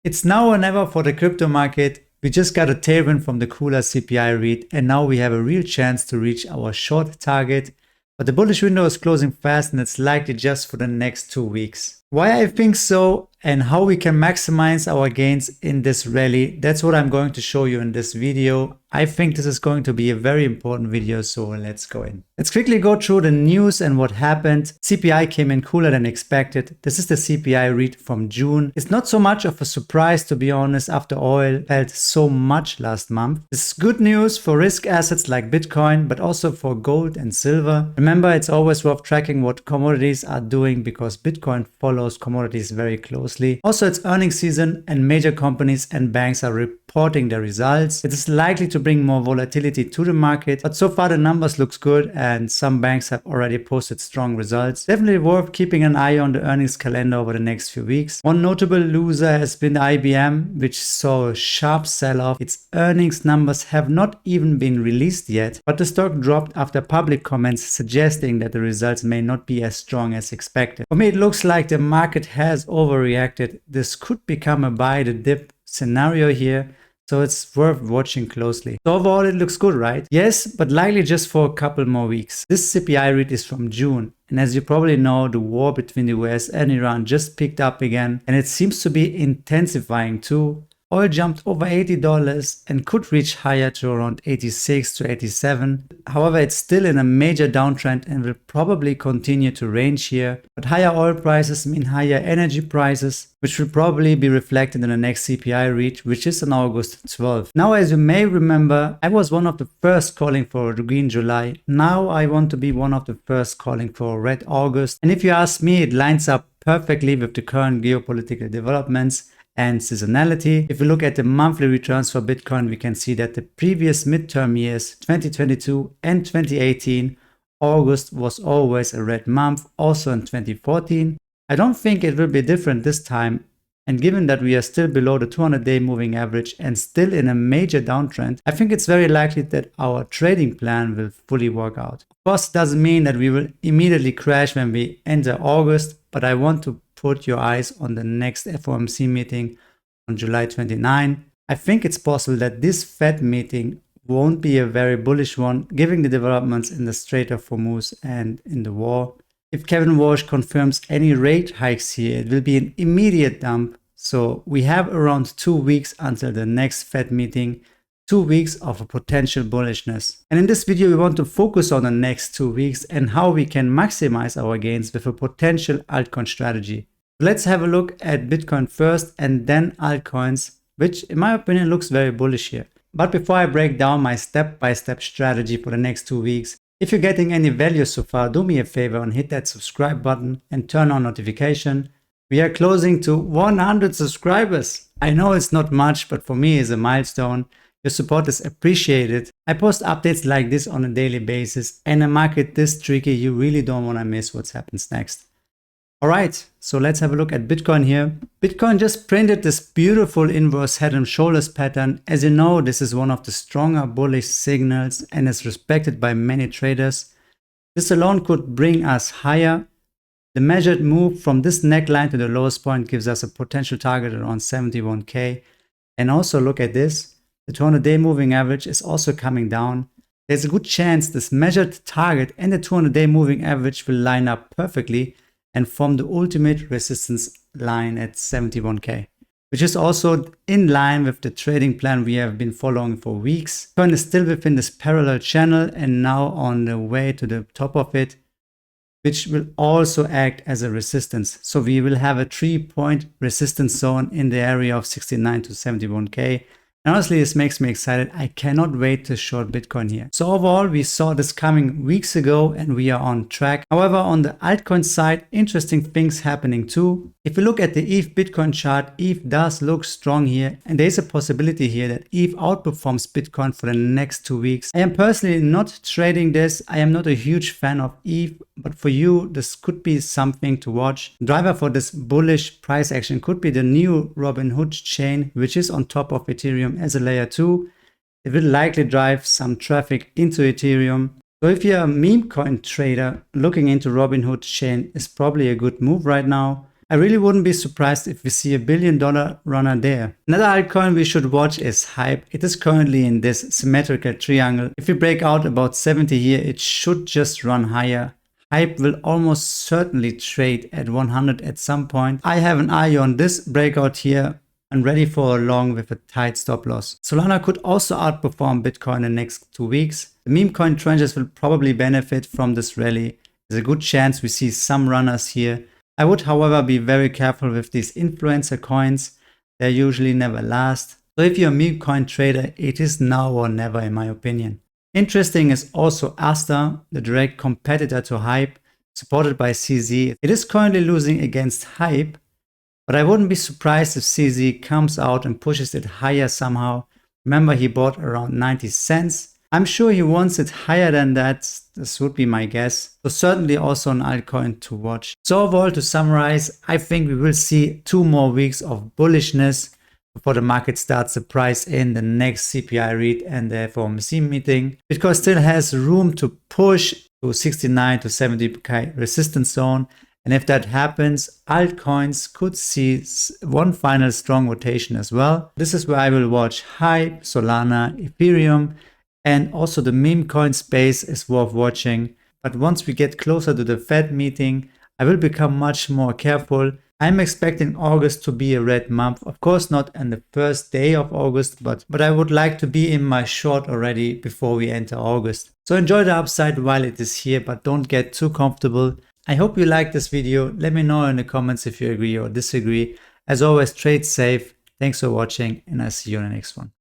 It's now or never for the crypto market. We just got a tailwind from the cooler CPI read, and now we have a real chance to reach our short target. But the bullish window is closing fast, and it's likely just for the next 2 weeks. Why I think so and how we can maximize our gains in this rally, that's what I'm going to show you in this video. I think this is going to be a very important video, so let's go in. Let's quickly go through the news and what happened. CPI came in cooler than expected. This is the CPI read from June. It's not so much of a surprise, to be honest, after oil fell so much last month. This is good news for risk assets like Bitcoin, but also for gold and silver. Remember, it's always worth tracking what commodities are doing because Bitcoin follows commodities very closely. Also, it's earnings season and major companies and banks are reporting their results. It is likely to bring more volatility to the market, but so far the numbers looks good and some banks have already posted strong results. Definitely worth keeping an eye on the earnings calendar over the next few weeks. One notable loser has been IBM, which saw a sharp sell-off. Its earnings numbers have not even been released yet, but the stock dropped after public comments suggesting that the results may not be as strong as expected. For me, it looks like the market has overreacted. This could become a buy the dip scenario here, so it's worth watching closely. So overall it looks good, right? Yes, but likely just for a couple more weeks. This CPI read is from June, and as you probably know, the war between the US and Iran just picked up again, and it seems to be intensifying too. Oil jumped over $80 and could reach higher to around 86 to 87. However, it's still in a major downtrend and will probably continue to range here. But higher oil prices mean higher energy prices, which will probably be reflected in the next CPI read, which is on August 12th. Now, as you may remember, I was one of the first calling for a green July. Now I want to be one of the first calling for a red August. And if you ask me, it lines up perfectly with the current geopolitical developments and seasonality. If we look at the monthly returns for Bitcoin, we can see that the previous midterm years, 2022 and 2018, August was always a red month, also in 2014. I don't think it will be different this time, and given that we are still below the 200-day moving average and still in a major downtrend, I think it's very likely that our trading plan will fully work out. Of course, it doesn't mean that we will immediately crash when we enter August, but I want to put your eyes on the next FOMC meeting on July 29. I think it's possible that this Fed meeting won't be a very bullish one, given the developments in the Strait of Hormuz and in the war. If Kevin Walsh confirms any rate hikes here, it will be an immediate dump. So we have around 2 weeks until the next Fed meeting, 2 weeks of a potential bullishness. And in this video, we want to focus on the next 2 weeks and how we can maximize our gains with a potential altcoin strategy. Let's have a look at Bitcoin first and then altcoins, which in my opinion looks very bullish here. But before I break down my step-by-step strategy for the next 2 weeks, if you're getting any value so far, do me a favor and hit that subscribe button and turn on notification. We are closing to 100 subscribers. I know it's not much, but for me it's a milestone. Your support is appreciated. I post updates like this on a daily basis, and a market this tricky, you really don't want to miss what happens next. Alright, so let's have a look at Bitcoin here. Bitcoin just printed this beautiful inverse head and shoulders pattern. As you know, this is one of the stronger bullish signals and is respected by many traders. This alone could bring us higher. The measured move from this neckline to the lowest point gives us a potential target around 71k. And also look at this. The 200-day moving average is also coming down. There's a good chance this measured target and the 200-day moving average will line up perfectly and form the ultimate resistance line at 71k, which is also in line with the trading plan we have been following for weeks. Bitcoin is still within this parallel channel and now on the way to the top of it, which will also act as a resistance. So we will have a 3-point resistance zone in the area of 69 to 71k. And honestly, this makes me excited. I cannot wait to short Bitcoin here. So overall, we saw this coming weeks ago and we are on track. However, on the altcoin side, interesting things happening too. If you look at the ETH Bitcoin chart, ETH does look strong here. And there's a possibility here that ETH outperforms Bitcoin for the next 2 weeks. I am personally not trading this. I am not a huge fan of ETH, but for you, this could be something to watch. Driver for this bullish price action could be the new Robinhood chain, which is on top of Ethereum as a layer 2. It will likely drive some traffic into Ethereum. So if you're a meme coin trader, looking into Robinhood chain is probably a good move right now. I really wouldn't be surprised if we see a $1 billion runner there. Another altcoin we should watch is Hype. It is currently in this symmetrical triangle. If we break out about 70 here, it should just run higher. Hype will almost certainly trade at 100 at some point. I have an eye on this breakout here and ready for a long with a tight stop loss. Solana could also outperform Bitcoin in the next 2 weeks. The meme coin trenches will probably benefit from this rally. There's a good chance we see some runners here. I would, however, be very careful with these influencer coins. They usually never last. So if you're a meme coin trader, it is now or never in my opinion. Interesting is also Asta, the direct competitor to Hype, supported by CZ. It is currently losing against Hype, but I wouldn't be surprised if CZ comes out and pushes it higher somehow. Remember, he bought around 90 cents. I'm sure he wants it higher than that. This would be my guess. So certainly also an altcoin to watch. So overall, to summarize, I think we will see 2 more weeks of bullishness before the market starts to price in the next CPI read and the FOMC meeting. Bitcoin still has room to push to 69 to 70k resistance zone. And if that happens, altcoins could see one final strong rotation as well. This is where I will watch Hype, Solana, Ethereum, and also the meme coin space is worth watching. But once we get closer to the Fed meeting, I will become much more careful. I'm expecting August to be a red month. Of course, not on the first day of August, but I would like to be in my short already before we enter August. So enjoy the upside while it is here, but don't get too comfortable. I hope you liked this video. Let me know in the comments if you agree or disagree. As always, trade safe. Thanks for watching, and I'll see you in the next one.